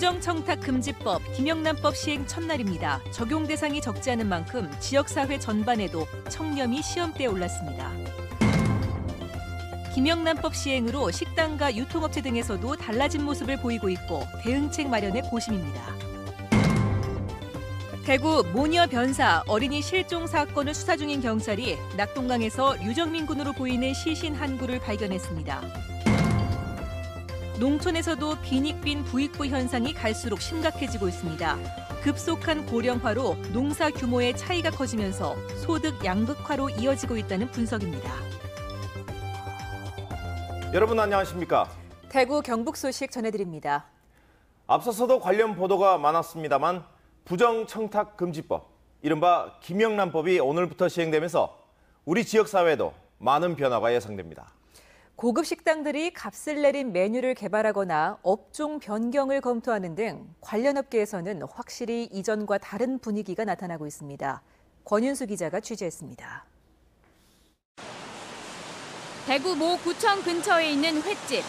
부정청탁금지법, 김영란법 시행 첫날입니다. 적용 대상이 적지 않은 만큼 지역사회 전반에도 청렴이 시험대에 올랐습니다. 김영란법 시행으로 식당과 유통업체 등에서도 달라진 모습을 보이고 있고 대응책 마련에 고심입니다. 대구 모녀 변사 어린이 실종 사건을 수사 중인 경찰이 낙동강에서 류정민 군으로 보이는 시신 한 구를 발견했습니다. 농촌에서도 빈익빈 부익부 현상이 갈수록 심각해지고 있습니다. 급속한 고령화로 농사 규모의 차이가 커지면서 소득 양극화로 이어지고 있다는 분석입니다. 여러분 안녕하십니까? 대구 경북 소식 전해드립니다. 앞서서도 관련 보도가 많았습니다만 부정청탁금지법, 이른바 김영란법이 오늘부터 시행되면서 우리 지역사회에도 많은 변화가 예상됩니다. 고급 식당들이 값을 내린 메뉴를 개발하거나 업종 변경을 검토하는 등 관련 업계에서는 확실히 이전과 다른 분위기가 나타나고 있습니다. 권윤수 기자가 취재했습니다. 대구 모 구청 근처에 있는 횟집.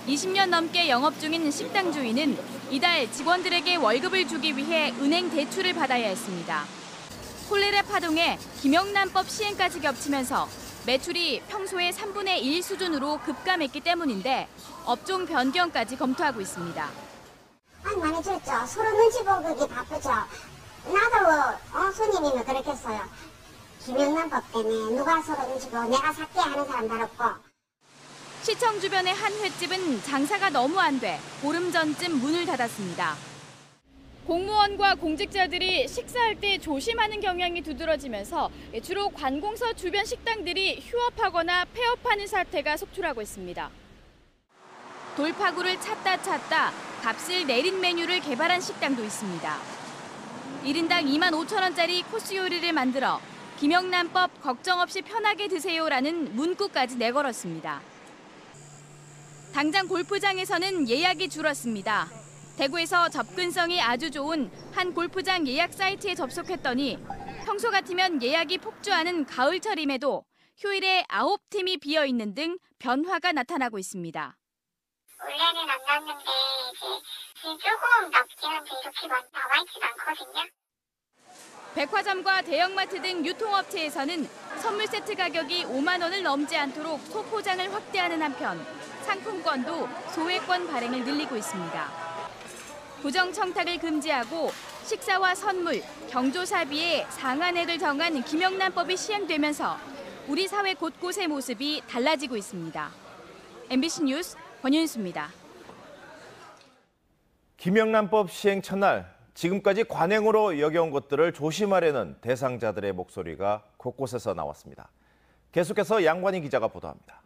20년 넘게 영업 중인 식당 주인은 이달 직원들에게 월급을 주기 위해 은행 대출을 받아야 했습니다. 콜레라 파동에 김영란법 시행까지 겹치면서 매출이 평소의 3분의 1 수준으로 급감했기 때문인데 업종 변경까지 검토하고 있습니다. 많이 줬죠. 서로 눈치 보기 바쁘죠. 나도 손님이면 그렇겠어요. 김영란법 때문에 누가 서로 눈치 보고 내가 살게 하는 사람도 없고. 시청 주변의 한 횟집은 장사가 너무 안 돼 보름 전쯤 문을 닫았습니다. 공무원과 공직자들이 식사할 때 조심하는 경향이 두드러지면서 주로 관공서 주변 식당들이 휴업하거나 폐업하는 사태가 속출하고 있습니다. 돌파구를 찾다 값을 내린 메뉴를 개발한 식당도 있습니다. 1인당 25,000원짜리 코스 요리를 만들어 김영란법 걱정 없이 편하게 드세요라는 문구까지 내걸었습니다. 당장 골프장에서는 예약이 줄었습니다. 대구에서 접근성이 아주 좋은 한 골프장 예약 사이트에 접속했더니 평소 같으면 예약이 폭주하는 가을철임에도 휴일에 9팀이 비어있는 등 변화가 나타나고 있습니다. 원래는 안 났는데 이제 조금 낮긴 한데 이렇게 나와있지도 않거든요. 백화점과 대형마트 등 유통업체에서는 선물 세트 가격이 5만 원을 넘지 않도록 소포장을 확대하는 한편 상품권도 소외권 발행을 늘리고 있습니다. 부정청탁을 금지하고 식사와 선물, 경조사비의 상한액을 정한 김영란법이 시행되면서 우리 사회 곳곳의 모습이 달라지고 있습니다. MBC 뉴스 권윤수입니다. 김영란법 시행 첫날, 지금까지 관행으로 여겨온 것들을 조심하려는 대상자들의 목소리가 곳곳에서 나왔습니다. 계속해서 양관희 기자가 보도합니다.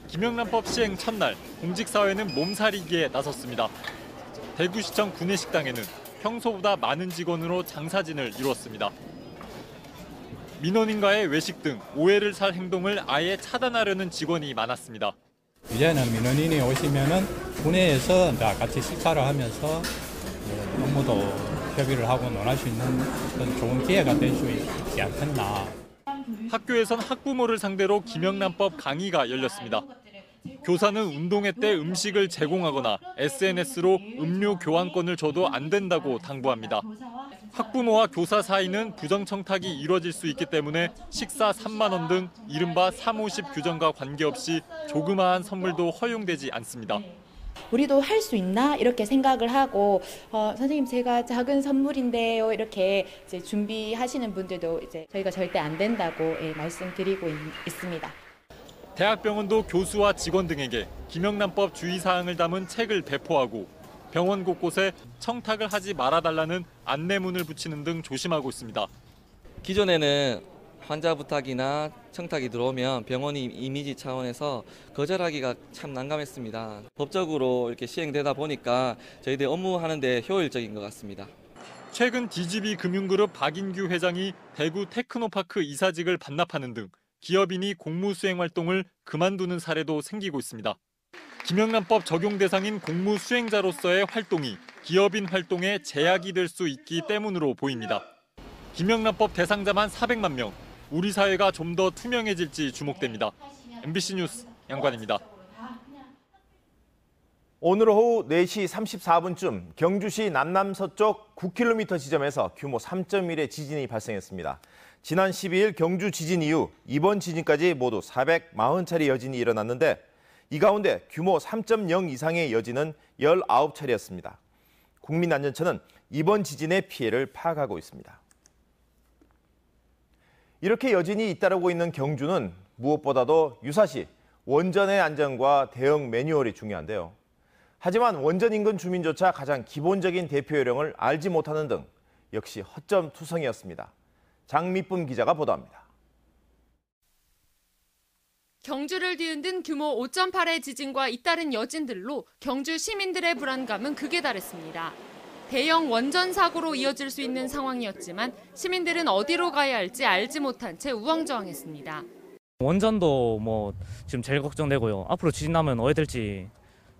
김영란법 시행 첫날, 공직사회는 몸살이기에 나섰습니다. 대구시청 구내식당에는 평소보다 많은 직원으로 장사진을 이뤘습니다. 민원인과의 외식 등 오해를 살 행동을 아예 차단하려는 직원이 많았습니다. 이제는 민원인이 오시면은 구내에서 같이 식사를 하면서 업무도 협의를 하고 논할 수 있는 그런 좋은 기회가 될 수 있지 않겠나. 학교에선 학부모를 상대로 김영란법 강의가 열렸습니다. 교사는 운동회 때 음식을 제공하거나 SNS로 음료 교환권을 줘도 안 된다고 당부합니다. 학부모와 교사 사이는 부정청탁이 이뤄질 수 있기 때문에 식사 3만 원 등 이른바 350 규정과 관계없이 조그마한 선물도 허용되지 않습니다. 우리도 할 수 있나 이렇게 생각을 하고 선생님 제가 작은 선물인데요 이렇게 이제 준비하시는 분들도 이제 저희가 절대 안 된다고 말씀드리고 있습니다. 대학병원도 교수와 직원 등에게 김영란법 주의사항을 담은 책을 배포하고 병원 곳곳에 청탁을 하지 말아달라는 안내문을 붙이는 등 조심하고 있습니다. 기존에는 환자 부탁이나 청탁이 들어오면 병원이 이미지 차원에서 거절하기가 참 난감했습니다. 법적으로 이렇게 시행되다 보니까 저희들 업무하는 데 효율적인 것 같습니다. 최근 DGB 금융그룹 박인규 회장이 대구 테크노파크 이사직을 반납하는 등 기업인이 공무수행 활동을 그만두는 사례도 생기고 있습니다. 김영란법 적용 대상인 공무수행자로서의 활동이 기업인 활동에 제약이 될 수 있기 때문으로 보입니다. 김영란법 대상자만 400만 명, 우리 사회가 좀 더 투명해질지 주목됩니다. MBC 뉴스 양관입니다. 오늘 오후 4시 34분쯤 경주시 남남서쪽 9km 지점에서 규모 3.1의 지진이 발생했습니다. 지난 12일 경주 지진 이후 이번 지진까지 모두 440차례 여진이 일어났는데 이 가운데 규모 3.0 이상의 여진은 19차례였습니다. 국민안전처는 이번 지진의 피해를 파악하고 있습니다. 이렇게 여진이 잇따르고 있는 경주는 무엇보다도 유사시 원전의 안전과 대응 매뉴얼이 중요한데요. 하지만 원전 인근 주민조차 가장 기본적인 대피 요령을 알지 못하는 등 역시 허점투성이었습니다. 장미쁨 기자가 보도합니다. 경주를 뒤흔든 규모 5.8의 지진과 잇따른 여진들로 경주 시민들의 불안감은 극에 달했습니다. 대형 원전 사고로 이어질 수 있는 상황이었지만 시민들은 어디로 가야 할지 알지 못한 채 우왕좌왕했습니다. 원전도 지금 제일 걱정되고요. 앞으로 지진 나면 어디 될지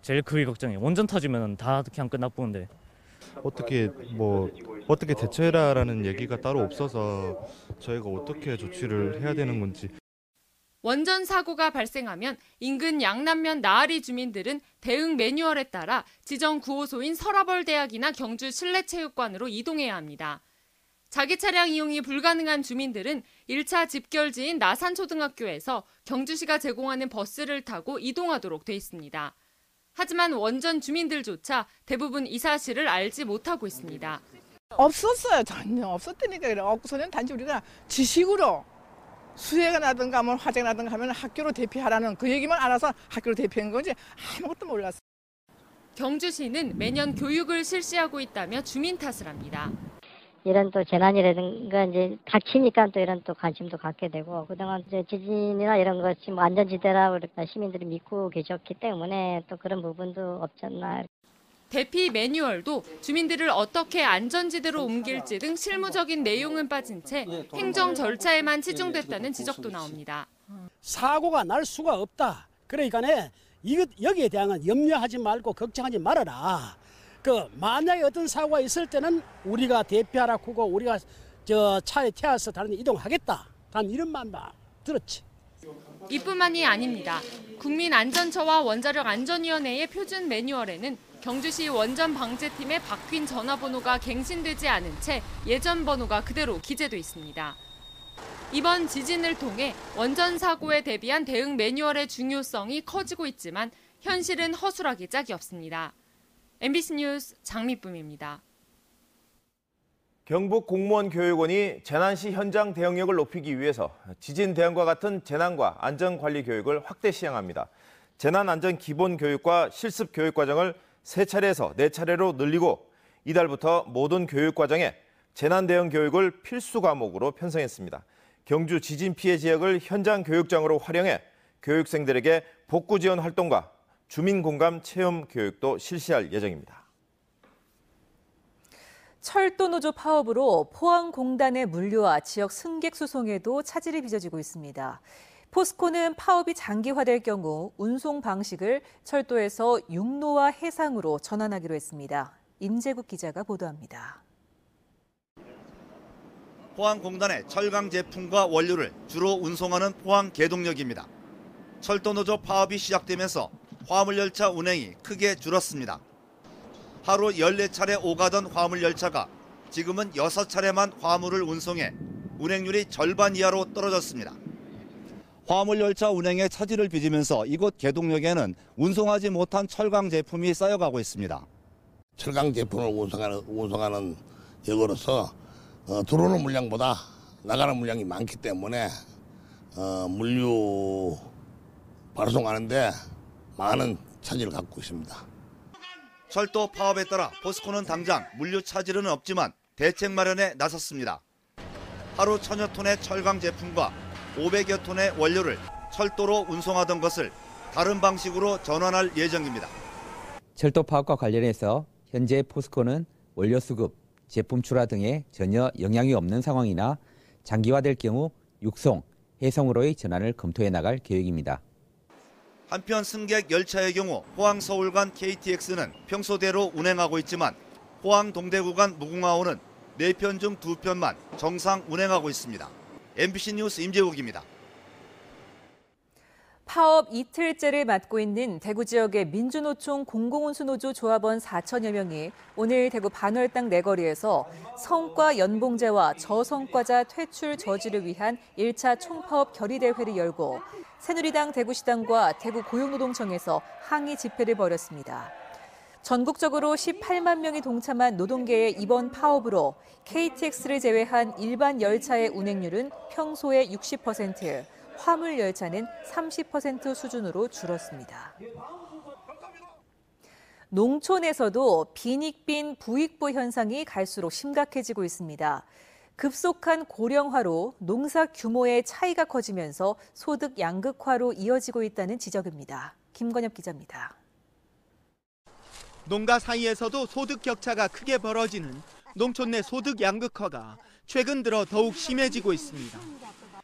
제일 크게 걱정이에요. 원전 터지면 다 그냥 끝나보는데. 어떻게 대처해라라는 얘기가 따로 없어서 저희가 어떻게 조치를 해야 되는 건지. 원전 사고가 발생하면 인근 양남면 나아리 주민들은 대응 매뉴얼에 따라 지정 구호소인 서라벌대학이나 경주 실내체육관으로 이동해야 합니다. 자기 차량 이용이 불가능한 주민들은 1차 집결지인 나산초등학교에서 경주시가 제공하는 버스를 타고 이동하도록 돼 있습니다. 하지만 원전 주민들조차 대부분 이 사실을 알지 못하고 있습니다. 없었어요. 전혀 없었다니까. 그래. 없고서는 단지 우리가 지식으로 수해가 나든가 뭐 화재가 나든가 하면 학교로 대피하라는 그 얘기만 알아서 학교로 대피한 건지 아무것도 몰랐어요. 경주시는 매년 교육을 실시하고 있다며 주민 탓을 합니다. 이런 또 재난이라든가 이제 닥치니까 또 이런 또 관심도 갖게 되고 그동안 이제 지진이나 이런 것이 뭐 안전지대라고 시민들이 믿고 계셨기 때문에 또 그런 부분도 없지 않나. 대피 매뉴얼도 주민들을 어떻게 안전지대로 옮길지 등 실무적인 내용은 빠진 채 행정 절차에만 치중됐다는 지적도 나옵니다. 사고가 날 수가 없다. 그러니까 여기에 대한 염려하지 말고 걱정하지 말아라. 만약에 어떤 사고가 있을 때는 우리가 대피하라 하고 우리가 차에 태워서 다른 데 이동하겠다. 단 이런 말만 들었지. 이뿐만이 아닙니다. 국민안전처와 원자력안전위원회의 표준 매뉴얼에는 경주시 원전방재팀의 바뀐 전화번호가 갱신되지 않은 채 예전 번호가 그대로 기재돼 있습니다. 이번 지진을 통해 원전 사고에 대비한 대응 매뉴얼의 중요성이 커지고 있지만 현실은 허술하기 짝이 없습니다. MBC 뉴스 장미쁨입니다. 경북공무원교육원이 재난시 현장 대응력을 높이기 위해서 지진 대응과 같은 재난과 안전관리 교육을 확대 시행합니다. 재난안전기본교육과 실습교육과정을 3차례에서 4차례로 늘리고 이달부터 모든 교육과정에 재난대응 교육을 필수 과목으로 편성했습니다. 경주 지진 피해 지역을 현장 교육장으로 활용해 교육생들에게 복구 지원 활동과 주민공감 체험 교육도 실시할 예정입니다. 철도노조 파업으로 포항공단의 물류와 지역 승객 수송에도 차질이 빚어지고 있습니다. 포스코는 파업이 장기화될 경우 운송 방식을 철도에서 육로와 해상으로 전환하기로 했습니다. 임재국 기자가 보도합니다. 포항공단의 철강 제품과 원료를 주로 운송하는 포항계동역입니다. 철도노조 파업이 시작되면서 화물열차 운행이 크게 줄었습니다. 하루 14차례 오가던 화물열차가 지금은 6차례만 화물을 운송해 운행률이 절반 이하로 떨어졌습니다. 화물열차 운행에 차질을 빚으면서 이곳 계동역에는 운송하지 못한 철강 제품이 쌓여가고 있습니다. 철강 제품을 운송하는 역으로서 들어오는 물량보다 나가는 물량이 많기 때문에 물류 발송하는데 많은 차질을 갖고 있습니다. 철도 파업에 따라 포스코는 당장 물류 차질은 없지만 대책 마련에 나섰습니다. 하루 1000여 톤의 철강 제품과 500여 톤의 원료를 철도로 운송하던 것을 다른 방식으로 전환할 예정입니다. 철도 파업과 관련해서 현재 포스코는 원료 수급, 제품 출하 등에 전혀 영향이 없는 상황이나 장기화될 경우 육송, 해송으로의 전환을 검토해 나갈 계획입니다. 한편 승객 열차의 경우 포항 서울 간 KTX는 평소대로 운행하고 있지만 포항 동대구 간 무궁화호는 4편 중 2편만 정상 운행하고 있습니다. MBC 뉴스 임재욱입니다. 파업 이틀째를 맞고 있는 대구 지역의 민주노총 공공운수노조 조합원 4천여 명이 오늘 대구 반월당 내거리에서 성과 연봉제와 저성과자 퇴출 저지를 위한 1차 총파업 결의대회를 열고 새누리당 대구시당과 대구 고용노동청에서 항의 집회를 벌였습니다. 전국적으로 18만 명이 동참한 노동계의 이번 파업으로 KTX를 제외한 일반 열차의 운행률은 평소의 60%, 화물 열차는 30% 수준으로 줄었습니다. 농촌에서도 빈익빈 부익부 현상이 갈수록 심각해지고 있습니다. 급속한 고령화로 농사 규모의 차이가 커지면서 소득 양극화로 이어지고 있다는 지적입니다. 김건엽 기자입니다. 농가 사이에서도 소득 격차가 크게 벌어지는 농촌 내 소득 양극화가 최근 들어 더욱 심해지고 있습니다.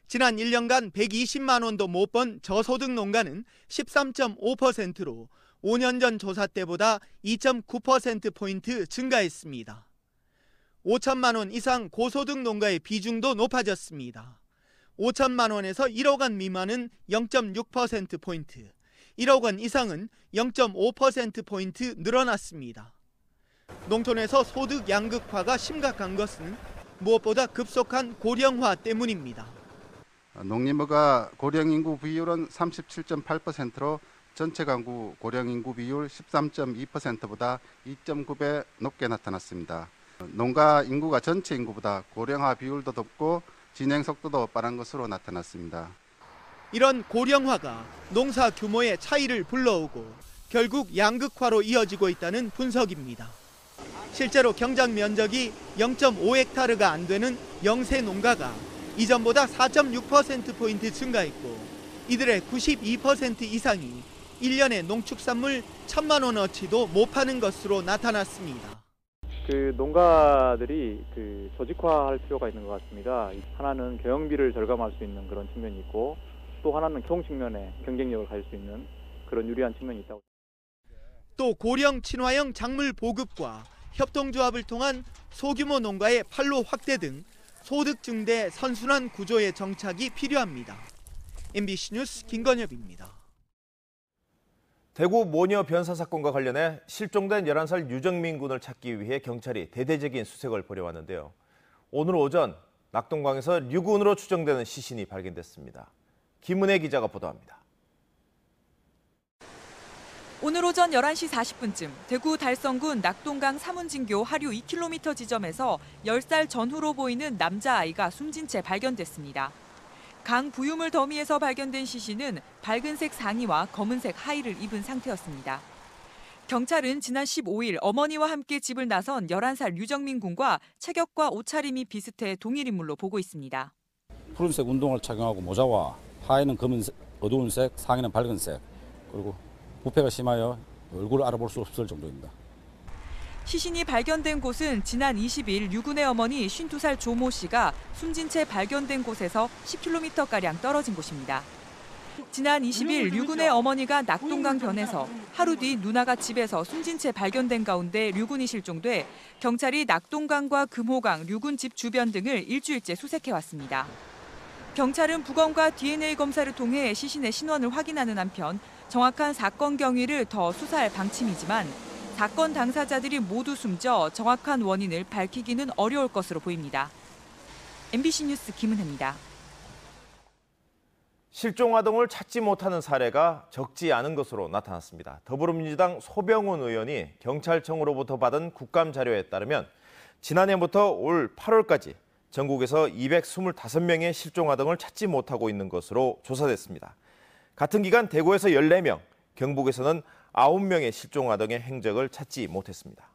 지난 1년간 120만 원도 못 번 저소득 농가는 13.5%로 5년 전 조사 때보다 2.9%포인트 증가했습니다. 5천만 원 이상 고소득 농가의 비중도 높아졌습니다. 5천만 원에서 1억 원 미만은 0.6%포인트, 1억 원 이상은 0.5%포인트 늘어났습니다. 농촌에서 소득 양극화가 심각한 것은 무엇보다 급속한 고령화 때문입니다. 농림부가 고령인구 비율은 37.8%로 전체 가구 고령인구 비율 13.2%보다 2.9배 높게 나타났습니다. 농가 인구가 전체 인구보다 고령화 비율도 높고 진행 속도도 빠른 것으로 나타났습니다. 이런 고령화가 농사 규모의 차이를 불러오고 결국 양극화로 이어지고 있다는 분석입니다. 실제로 경작 면적이 0.5헥타르가 안 되는 영세 농가가 이전보다 4.6%포인트 증가했고 이들의 92% 이상이 1년에 농축산물 1,000만 원어치도 못 파는 것으로 나타났습니다. 농가들이 조직화할 필요가 있는 것 같습니다. 하나는 경영비를 절감할 수 있는 그런 측면이 있고 또 하나는 경 측면에 경쟁력을 가질 수 있는 그런 유리한 측면이 있다고. 또 고령 친화형 작물 보급과 협동조합을 통한 소규모 농가의 판로 확대 등 소득 증대 선순환 구조의 정착이 필요합니다. MBC 뉴스 김건엽입니다. 대구 모녀 변사 사건과 관련해 실종된 11살 유정민 군을 찾기 위해 경찰이 대대적인 수색을 벌여왔는데요. 오늘 오전 낙동강에서 류군으로 추정되는 시신이 발견됐습니다. 김은혜 기자가 보도합니다. 오늘 오전 11시 40분쯤 대구 달성군 낙동강 삼운진교 하류 2km 지점에서 10살 전후로 보이는 남자아이가 숨진 채 발견됐습니다. 강 부유물 더미에서 발견된 시신은 밝은색 상의와 검은색 하의를 입은 상태였습니다. 경찰은 지난 15일 어머니와 함께 집을 나선 11살 유정민 군과 체격과 옷차림이 비슷해 동일 인물로 보고 있습니다. 푸른색 운동화를 착용하고 모자와 하의는 검은색, 어두운 색, 상의는 밝은색, 그리고 부패가 심하여 얼굴을 알아볼 수 없을 정도입니다. 시신이 발견된 곳은 지난 20일 유군의 어머니 52살 조모 씨가 숨진 채 발견된 곳에서 10km가량 떨어진 곳입니다. 지난 20일 류군의 어머니가 낙동강 변에서 하루 뒤 누나가 집에서 숨진 채 발견된 가운데 류군이 실종돼 경찰이 낙동강과 금호강, 류군 집 주변 등을 일주일째 수색해왔습니다. 경찰은 부검과 DNA 검사를 통해 시신의 신원을 확인하는 한편 정확한 사건 경위를 더 수사할 방침이지만 사건 당사자들이 모두 숨져 정확한 원인을 밝히기는 어려울 것으로 보입니다. MBC 뉴스 김은혜입니다. 실종 아동을 찾지 못하는 사례가 적지 않은 것으로 나타났습니다. 더불어민주당 소병훈 의원이 경찰청으로부터 받은 국감 자료에 따르면 지난해부터 올 8월까지 전국에서 225명의 실종 아동을 찾지 못하고 있는 것으로 조사됐습니다. 같은 기간 대구에서 14명, 경북에서는 9명의 실종 아동의 행적을 찾지 못했습니다.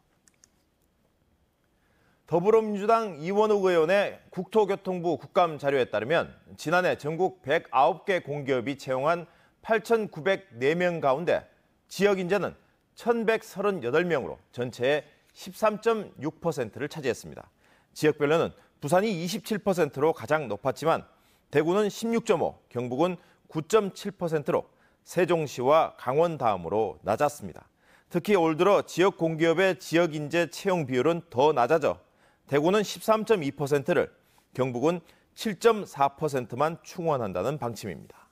더불어민주당 이원욱 의원의 국토교통부 국감 자료에 따르면 지난해 전국 109개 공기업이 채용한 8,904명 가운데 지역 인재는 1,138명으로 전체의 13.6%를 차지했습니다. 지역별로는 부산이 27%로 가장 높았지만 대구는 16.5%, 경북은 9.7%로 세종시와 강원 다음으로 낮았습니다. 특히 올 들어 지역 공기업의 지역 인재 채용 비율은 더 낮아져 대구는 13.2%를, 경북은 7.4%만 충원한다는 방침입니다.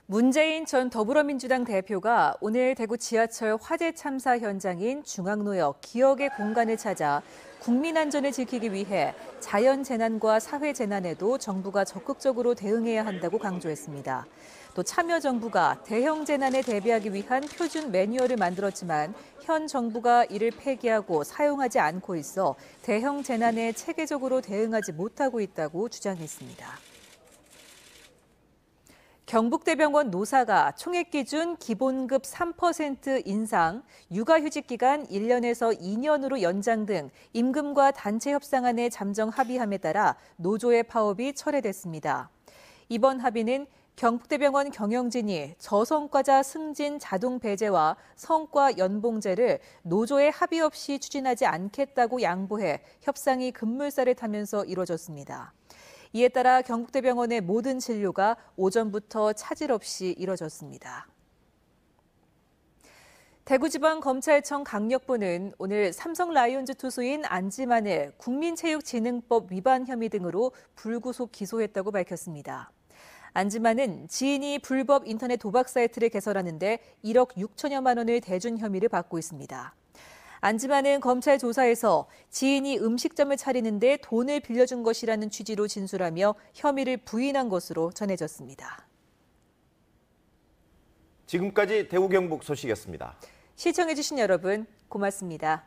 문재인 전 더불어민주당 대표가 오늘 대구 지하철 화재 참사 현장인 중앙로역 기억의 공간을 찾아 국민 안전을 지키기 위해 자연재난과 사회재난에도 정부가 적극적으로 대응해야 한다고 강조했습니다. 또 참여정부가 대형 재난에 대비하기 위한 표준 매뉴얼을 만들었지만 현 정부가 이를 폐기하고 사용하지 않고 있어 대형 재난에 체계적으로 대응하지 못하고 있다고 주장했습니다. 경북대병원 노사가 총액 기준 기본급 3% 인상, 육아휴직 기간 1년에서 2년으로 연장 등 임금과 단체 협상안에 잠정 합의함에 따라 노조의 파업이 철회됐습니다. 이번 합의는 경북대병원 경영진이 저성과자 승진 자동 배제와 성과 연봉제를 노조의 합의 없이 추진하지 않겠다고 양보해 협상이 급물살을 타면서 이뤄졌습니다. 이에 따라 경북대병원의 모든 진료가 오전부터 차질 없이 이뤄졌습니다. 대구지방검찰청 강력부는 오늘 삼성 라이온즈 투수인 안지만을 국민체육진흥법 위반 혐의 등으로 불구속 기소했다고 밝혔습니다. 안지만은 지인이 불법 인터넷 도박 사이트를 개설하는데 1억 6천여만 원을 대준 혐의를 받고 있습니다. 안지만은 검찰 조사에서 지인이 음식점을 차리는데 돈을 빌려준 것이라는 취지로 진술하며 혐의를 부인한 것으로 전해졌습니다. 지금까지 대구 경북 소식이었습니다. 시청해주신 여러분 고맙습니다.